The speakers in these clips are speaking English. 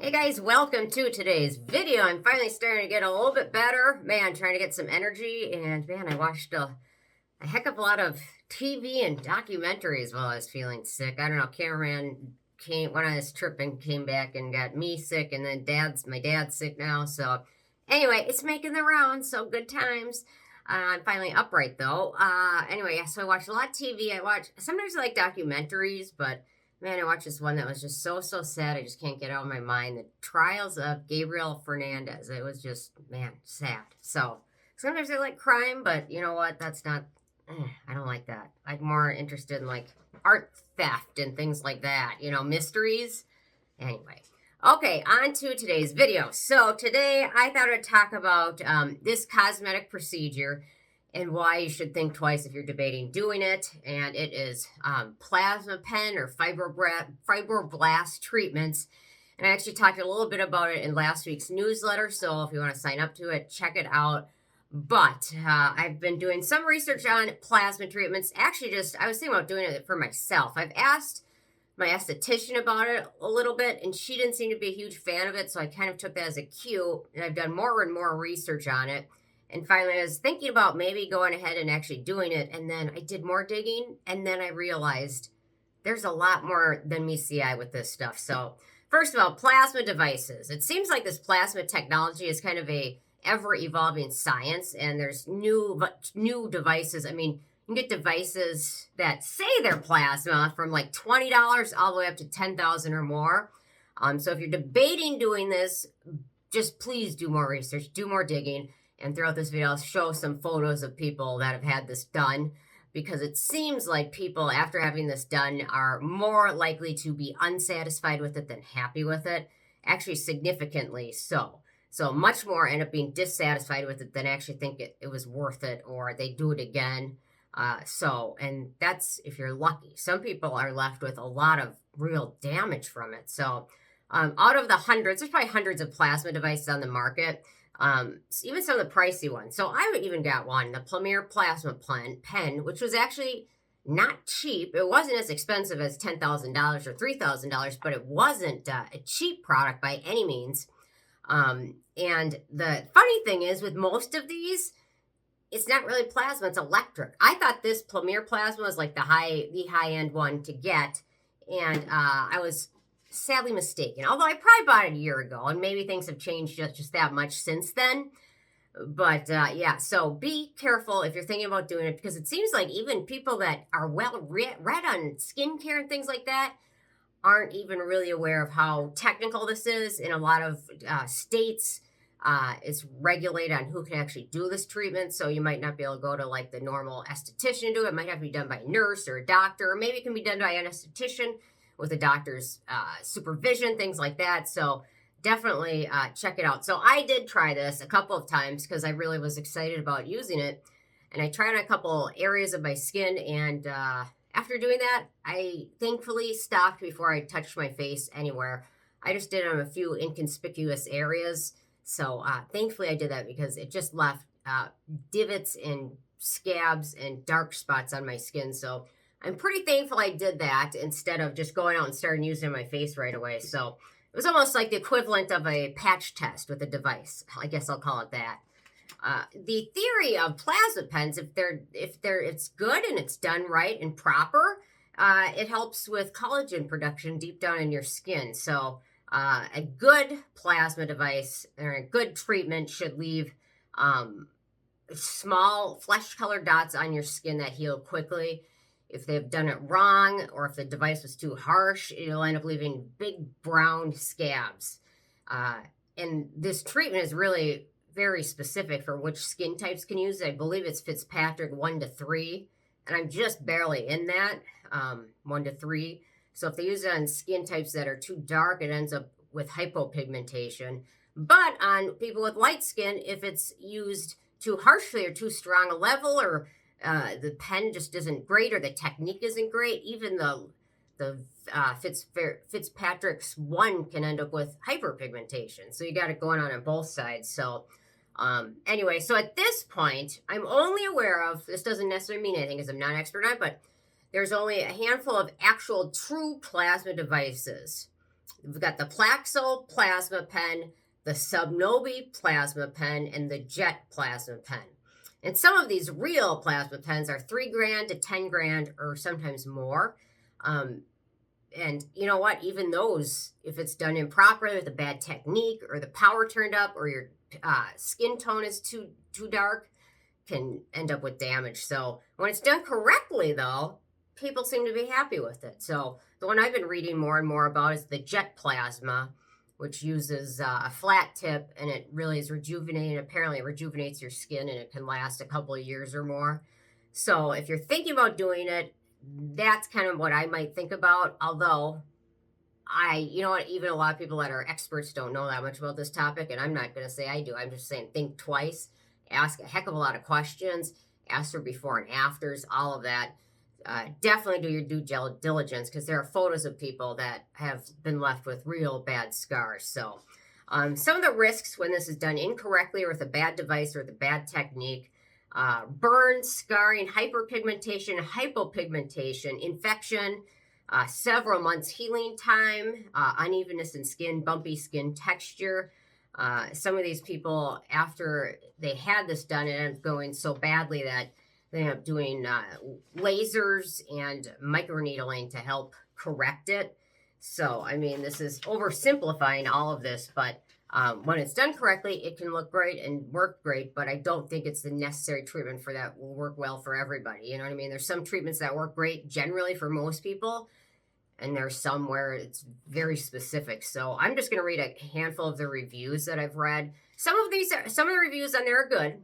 Hey guys, welcome to today's video. I'm finally starting to get a little bit better. Man, trying to get some energy. And man, I watched a heck of a lot of TV and documentaries while I was feeling sick. I don't know, cameraman went on this trip and came back and got me sick. And then my dad's sick now. So anyway, it's making the rounds. So good times. I'm finally upright though. Anyway, yeah, so I watched a lot of TV. Sometimes I like documentaries, but man, I watched this one that was just so sad. I just can't get out of my mind. The Trials of Gabriel Fernandez. It was just, man, sad. So sometimes I like crime, but you know what? That's not, I don't like that. I'm more interested in like art theft and things like that, mysteries. Anyway. Okay, on to today's video. So today I thought I'd talk about this cosmetic procedure and why you should think twice if you're debating doing it. And it is plasma pen or fibroblast treatments. And I actually talked a little bit about it in last week's newsletter. So if you want to sign up to it, check it out. But I've been doing some research on plasma treatments. Actually, I was thinking about doing it for myself. I've asked my esthetician about it a little bit, and she didn't seem to be a huge fan of it. So I kind of took that as a cue, and I've done more and more research on it. And finally, I was thinking about maybe going ahead and actually doing it. And then I did more digging. And then I realized there's a lot more than meets the eye with this stuff. So first of all, plasma devices. It seems like this plasma technology is kind of a ever-evolving science. And there's new devices. I mean, you can get devices that say they're plasma from like $20 all the way up to $10,000 or more. So if you're debating doing this, just please do more research, do more digging. And throughout this video, I'll show some photos of people that have had this done, because it seems like people, after having this done, are more likely to be unsatisfied with it than happy with it. Actually, significantly so. So much more end up being dissatisfied with it than actually think it was worth it, or they do it again. And that's if you're lucky. Some people are left with a lot of real damage from it. So out of the hundreds, there's probably hundreds of plasma devices on the market. Even some of the pricey ones. So I even got one, the Premier Plasma Pen, which was actually not cheap. It wasn't as expensive as $10,000 or $3,000, but it wasn't a cheap product by any means. And the funny thing is, with most of these, it's not really plasma, it's electric. I thought this Premier Plasma was like the high-end one to get, and I was sadly mistaken. Although I probably bought it a year ago, and maybe things have changed just that much since then. But yeah, so be careful if you're thinking about doing it, because it seems like even people that are well read on skincare and things like that aren't even really aware of how technical this is. In a lot of states, it's regulated on who can actually do this treatment. So you might not be able to go to like the normal esthetician to do it. It might have to be done by a nurse or a doctor, or maybe it can be done by an esthetician with a doctor's supervision, things like that. So definitely check it out. So I did try this a couple of times because I really was excited about using it. And I tried on a couple areas of my skin. And after doing that, I thankfully stopped before I touched my face anywhere. I just did it on a few inconspicuous areas. So thankfully I did that, because it just left divots and scabs and dark spots on my skin. So I'm pretty thankful I did that instead of just going out and starting using my face right away. So it was almost like the equivalent of a patch test with a device. I guess I'll call it that. The theory of plasma pens, if it's good and it's done right and proper, it helps with collagen production deep down in your skin. So a good plasma device or a good treatment should leave small flesh-colored dots on your skin that heal quickly. If they've done it wrong, or if the device was too harsh, it'll end up leaving big brown scabs. And this treatment is really very specific for which skin types can use it. I believe it's Fitzpatrick 1 to 3, and I'm just barely in that, 1 to 3. So if they use it on skin types that are too dark, it ends up with hypopigmentation. But on people with light skin, if it's used too harshly or too strong a level, or the pen just isn't great, or the technique isn't great, even the Fitzpatrick's 1 can end up with hyperpigmentation. So you got it going on both sides. So anyway, so at this point, I'm only aware of, this doesn't necessarily mean anything because I'm not an expert on it, but there's only a handful of actual true plasma devices We've got the Plaxo plasma pen, the Subnobi plasma pen, and the Jet plasma pen. And some of these real plasma pens are $3,000 to $10,000 or sometimes more. And you know what? Even those, if it's done improperly with a bad technique or the power turned up or your skin tone is too dark, can end up with damage. So when it's done correctly, though, people seem to be happy with it. So the one I've been reading more and more about is the Jet plasma, which uses a flat tip, and it really is rejuvenating. Apparently, it rejuvenates your skin, and it can last a couple of years or more. So if you're thinking about doing it, that's kind of what I might think about. Although you know what, even a lot of people that are experts don't know that much about this topic, and I'm not going to say I do. I'm just saying think twice, ask a heck of a lot of questions, ask for before and afters, all of that. Definitely do your due diligence, because there are photos of people that have been left with real bad scars. So some of the risks when this is done incorrectly or with a bad device or with a bad technique: burns, scarring, hyperpigmentation, hypopigmentation, infection, several months healing time, unevenness in skin, bumpy skin texture. Some of these people, after they had this done, it ended up going so badly that they end up doing lasers and microneedling to help correct it. So, I mean, this is oversimplifying all of this, but when it's done correctly, it can look great and work great, but I don't think it's the necessary treatment for that will work well for everybody. You know what I mean? There's some treatments that work great generally for most people, and there's some where it's very specific. So I'm just going to read a handful of the reviews that I've read. Some of the reviews on there are good,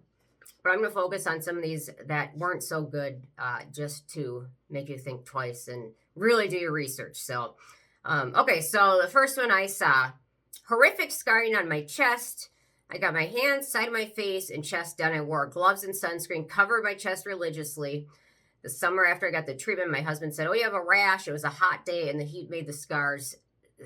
but I'm going to focus on some of these that weren't so good, just to make you think twice and really do your research. So, okay, so the first one I saw: horrific scarring on my chest. I got my hands, side of my face, and chest done. I wore gloves and sunscreen, covered my chest religiously. The summer after I got the treatment, my husband said, "Oh, you have a rash." It was a hot day, and the heat made the scars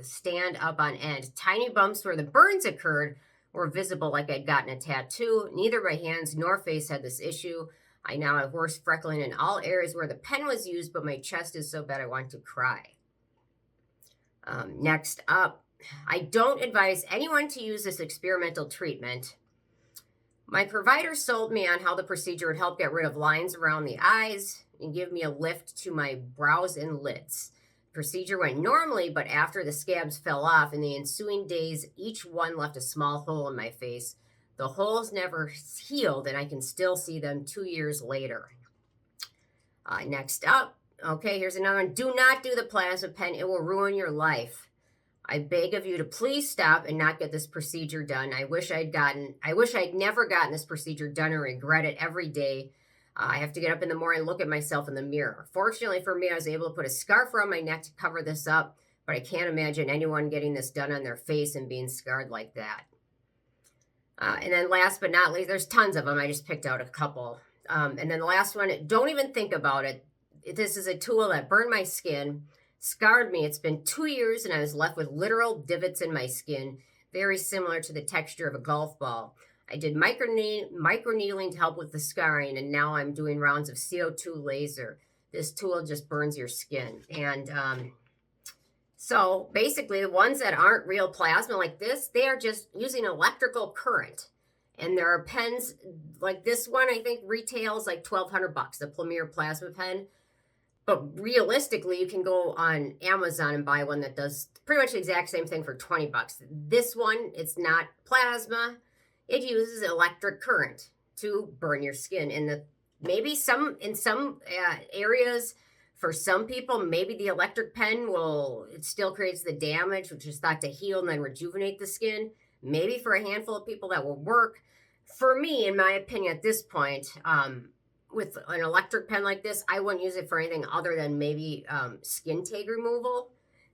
stand up on end. Tiny bumps where the burns occurred were visible, like I'd gotten a tattoo. Neither my hands nor face had this issue. I now have worse freckling in all areas where the pen was used, but my chest is so bad I want to cry. Next up: I don't advise anyone to use this experimental treatment. My provider sold me on how the procedure would help get rid of lines around the eyes and give me a lift to my brows and lids. Procedure went normally, but after the scabs fell off in the ensuing days, each one left a small hole in my face. The holes never healed, and I can still see them 2 years later. Next up, okay, here's another one. Do not do the plasma pen. It will ruin your life. I beg of you to please stop and not get this procedure done. I wish I'd never gotten this procedure done and regret it every day. I have to get up in the morning and look at myself in the mirror. Fortunately for me, I was able to put a scarf around my neck to cover this up, but I can't imagine anyone getting this done on their face and being scarred like that. And then last but not least, there's tons of them. I just picked out a couple. And then the last one: don't even think about it. This is a tool that burned my skin, scarred me. It's been 2 years, and I was left with literal divots in my skin, very similar to the texture of a golf ball. I did microneedling to help with the scarring, and now I'm doing rounds of CO2 laser. This tool just burns your skin. And so basically, the ones that aren't real plasma like this, they are just using electrical current. And there are pens like this one, I think retails like $1,200, the Premier plasma pen. But realistically, you can go on Amazon and buy one that does pretty much the exact same thing for $20. This one, it's not plasma. It uses electric current to burn your skin. And maybe in some areas, for some people, maybe the electric pen it still creates the damage, which is thought to heal and then rejuvenate the skin. Maybe for a handful of people that will work. For me, in my opinion, at this point, with an electric pen like this, I wouldn't use it for anything other than maybe skin tag removal.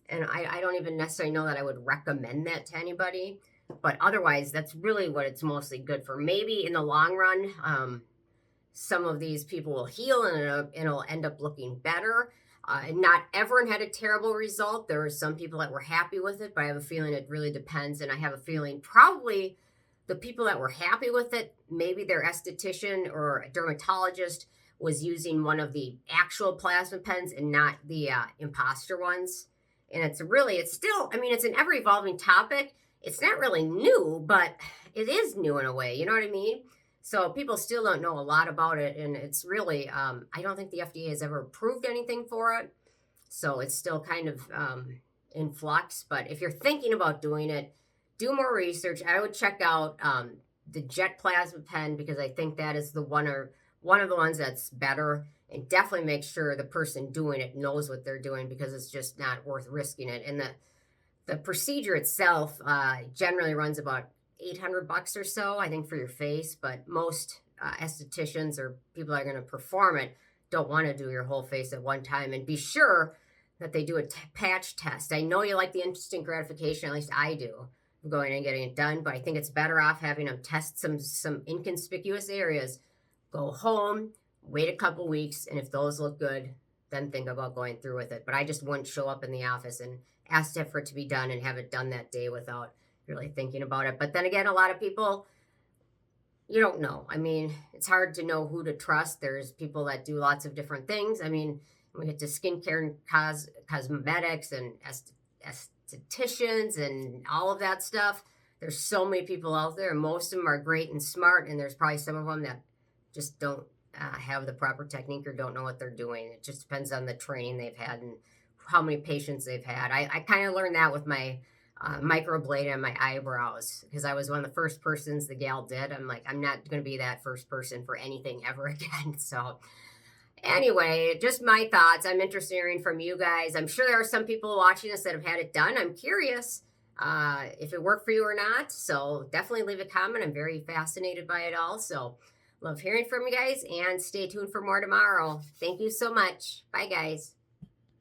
And I don't even necessarily know that I would recommend that to anybody. But otherwise, that's really what it's mostly good for. Maybe in the long run, some of these people will heal and it'll end up looking better. Not everyone had a terrible result. There were some people that were happy with it, but I have a feeling it really depends. And I have a feeling probably the people that were happy with it, maybe their esthetician or a dermatologist was using one of the actual plasma pens and not the imposter ones. And it's still, I mean, it's an ever evolving topic. It's not really new, but it is new in a way. You know what I mean? So people still don't know a lot about it. And it's really, I don't think the FDA has ever approved anything for it. So it's still kind of in flux. But if you're thinking about doing it, do more research. I would check out the Jet Plasma Pen, because I think that is the one of the ones that's better. And definitely make sure the person doing it knows what they're doing, because it's just not worth risking it. And the procedure itself generally runs about $800 or so, I think, for your face. But most estheticians or people that are going to perform it don't want to do your whole face at one time. And be sure that they do a patch test. I know you like the instant gratification, at least I do, going and getting it done. But I think it's better off having them test some inconspicuous areas, go home, wait a couple weeks, and if those look good, then think about going through with it. But I just wouldn't show up in the office and ask for it to be done and have it done that day without really thinking about it. But then again, a lot of people, you don't know. I mean, it's hard to know who to trust. There's people that do lots of different things. I mean, we get to skincare and cosmetics and estheticians and all of that stuff. There's so many people out there, and most of them are great and smart, and there's probably some of them that just don't have the proper technique or don't know what they're doing. It just depends on the training they've had and how many patients they've had. I kind of learned that with my microblade on my eyebrows, because I was one of the first persons the gal did. I'm like, I'm not going to be that first person for anything ever again. So anyway, just my thoughts. I'm interested in hearing from you guys. I'm sure there are some people watching this that have had it done. I'm curious if it worked for you or not. So definitely leave a comment. I'm very fascinated by it all. So love hearing from you guys, and stay tuned for more tomorrow. Thank you so much. Bye, guys.